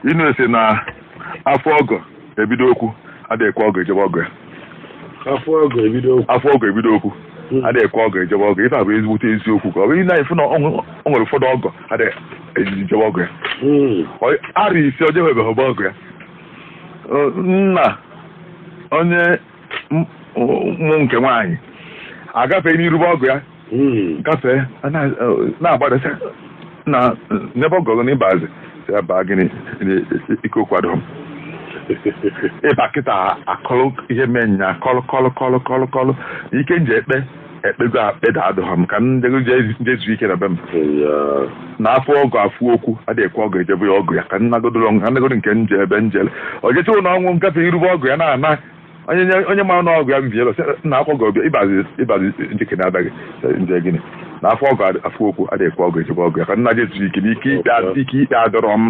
inu ese na afọ ọgọ ebido okwu adịkwa ọgọ ejebe ọgọ ya afọ ọgọ ebido okwu adịkwa ọgọ ejebe ọgọ ife abụ ezigbote eziokwu ka ọ bụrụ na ife na o nwere ụfọdụ ọgọ adịghị ejebe ọgọ ya arị isi o jebebeghị ọgọ ya nna onye mụ nke nwaanyị agafee n'irube ọgụ ya gafee na-agbadasa na n'ebe ọgọ na ịbazi ya baa gịnị ike okwu adịghị ịba kịta akọlụ ihe menya kọlụ ike nje ekpego akpeda adịghị m ka njezu ike na be m n'afọ ọgụ afụ okwu adịghịkwa ọgụ ejebe ya ọgụ ya ka nnagodo nke nje ebe njele o jechewo na ọnwụ ngafe irube ọgụ ya na-ana onye mara n'ọgụ ya mbielo na afọ ọgụ ọbịa ịbazi njikere adaghị nje gịnị na afọ ọgụ afụ okwu adịghịkwa ọgụ ejebe ọgụ ya ka nna jezu ike n'ike ikpe adọrọ m